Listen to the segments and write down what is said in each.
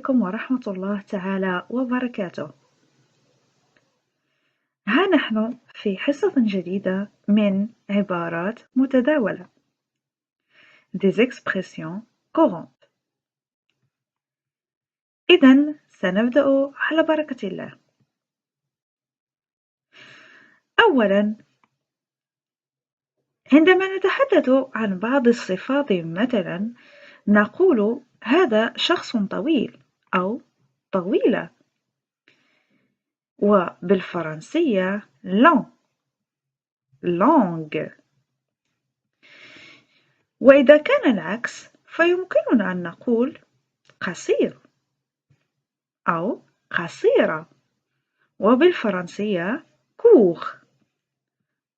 عليكم ورحمة الله تعالى وبركاته. ها نحن في حصة جديدة من عبارات متداولة des expressions courantes. إذن سنبدأ على بركة الله. أولا، عندما نتحدث عن بعض الصفات مثلا نقول هذا شخص طويل أو طويلة، وبالفرنسية longue. وإذا كان العكس فيمكننا أن نقول قصير أو قصيرة، وبالفرنسية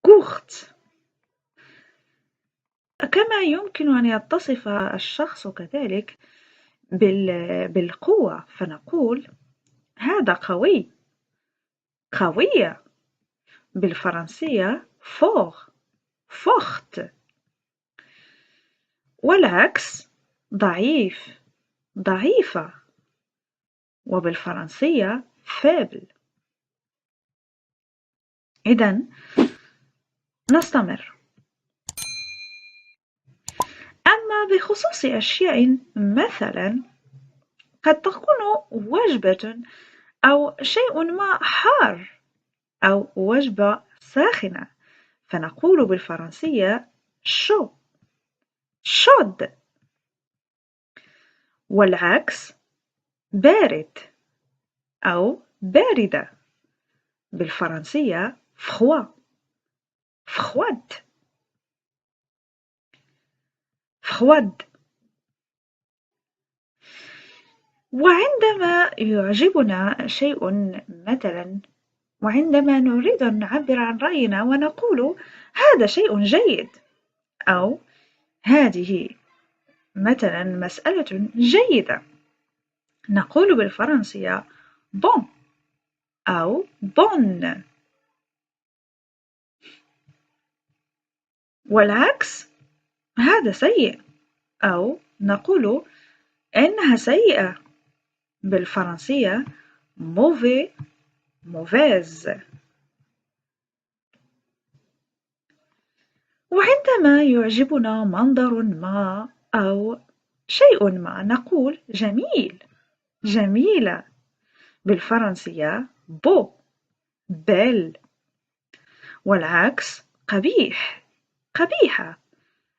courte. كما يمكن أن يتصف الشخص كذلك بالقوة فنقول هذا قوية، بالفرنسية forte. والعكس ضعيفة، وبالفرنسية faible. إذن نستمر. أما بخصوص أشياء مثلا قد تكون وجبة أو شيء ما حار أو وجبة ساخنة فنقول بالفرنسية chaude. والعكس بارد أو باردة، بالفرنسية froide. وعندما يعجبنا شيء مثلا وعندما نريد أن نعبر عن رأينا ونقول هذا شيء جيد أو هذه مثلا مسألة جيدة نقول بالفرنسية bon أو bonne. والعكس هذا سيء أو نقول إنها سيئة، بالفرنسية mauvaise. وعندما يعجبنا منظر ما أو شيء ما نقول جميلة، بالفرنسية beau belle. والعكس قبيحة،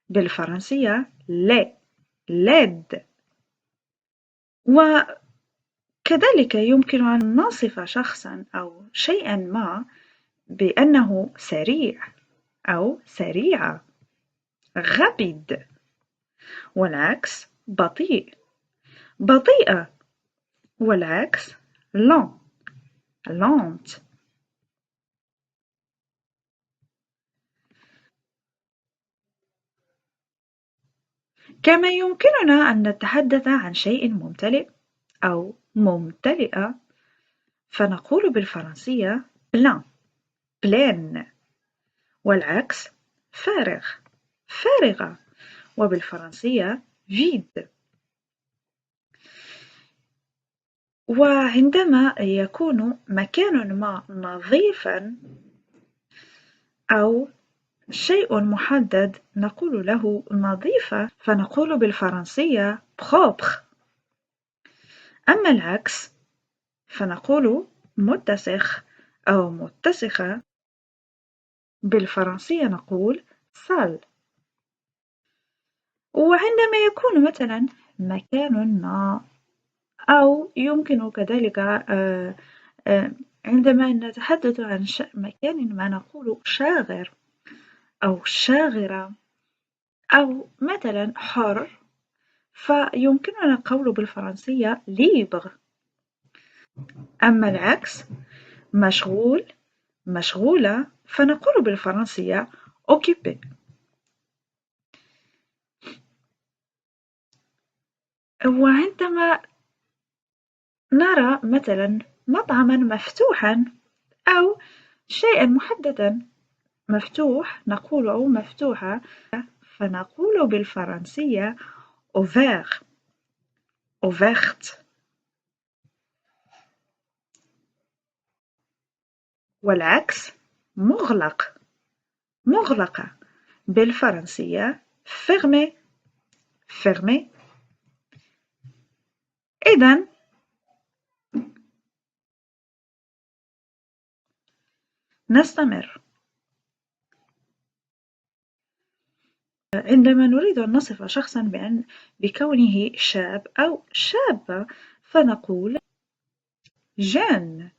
بالفرنسية laide. وكذلك يمكن أن نصف شخصا أو شيئا ما بأنه سريع أو سريعة rapide. والعكس بطيئة، والعكس lente. كما يمكننا أن نتحدث عن شيء ممتلئ أو ممتلئة فنقول بالفرنسية pleine. والعكس فارغة، وبالفرنسية vide. وعندما يكون مكان ما نظيفا أو شيء محدد نقول له نظيفة فنقول بالفرنسية propre. أما العكس فنقول متسخ أو متسخة، بالفرنسية نقول sale. وعندما يكون مثلا مكان ما أو يمكن كذلك عندما نتحدث عن مكان ما نقول شاغر أو شاغرة أو مثلا حر فيمكننا القول بالفرنسية libre. أما العكس مشغولة فنقول بالفرنسية occupé. وعندما نرى مثلا مطعما مفتوحا أو شيئا محددا مفتوح نقول أو مفتوحة فنقول بالفرنسية ouverte. والعكس مغلق، مغلقة. بالفرنسية fermé، fermé. إذن نستمر. عندما نريد أن نصف شخصا بكونه شاب أو شابة فنقول jeune،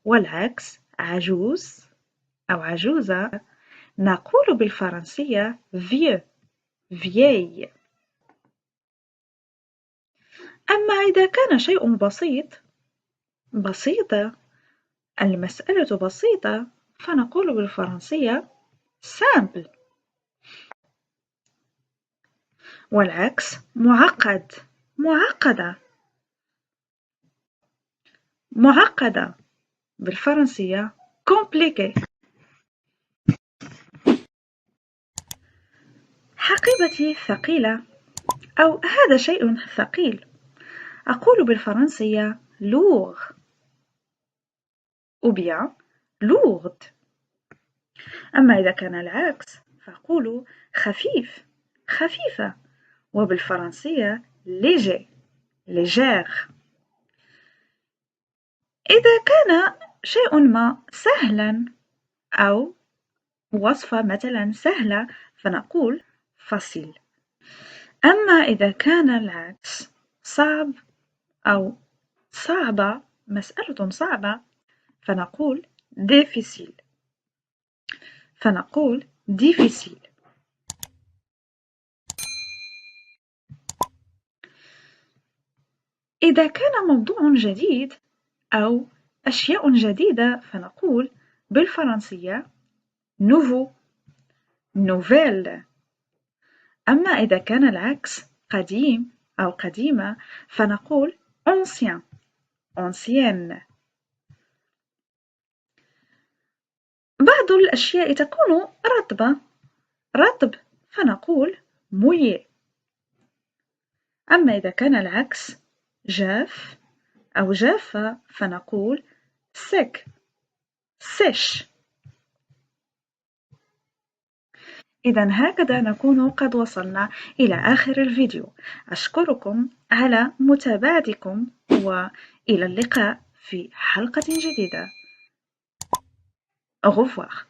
والعكس عجوز أو عجوزة نقول بالفرنسية vieux، vieille. أما إذا كان شيء بسيط، بسيطة، المسألة بسيطة، فنقول بالفرنسية simple، والعكس معقد، معقدة، معقدة، بالفرنسية compliqué. حقيبتي ثقيلة أو هذا شيء ثقيل، أقول بالفرنسية lourd ou bien lourde. أما إذا كان العكس فأقول خفيف، خفيفة، وبالفرنسية léger، légère. إذا كان شيء ما سهلا أو وصفة مثلا سهلة فنقول facile. أما إذا كان العكس صعب أو صعبة، مسألة صعبة، فنقول difficile، فنقول difficile. إذا كان موضوع جديد أو أشياء جديدة فنقول بالفرنسية nouveau، nouvelle. أما إذا كان العكس قديم أو قديمة فنقول ancien، ancienne. بعض الأشياء تكون رطبة، رطب، فنقول mouillé. أما إذا كان العكس جاف أو جافة فنقول sec، sèche. إذا هكذا نكون قد وصلنا إلى آخر الفيديو. أشكركم على متابعتكم وإلى اللقاء في حلقة جديدة. Au revoir.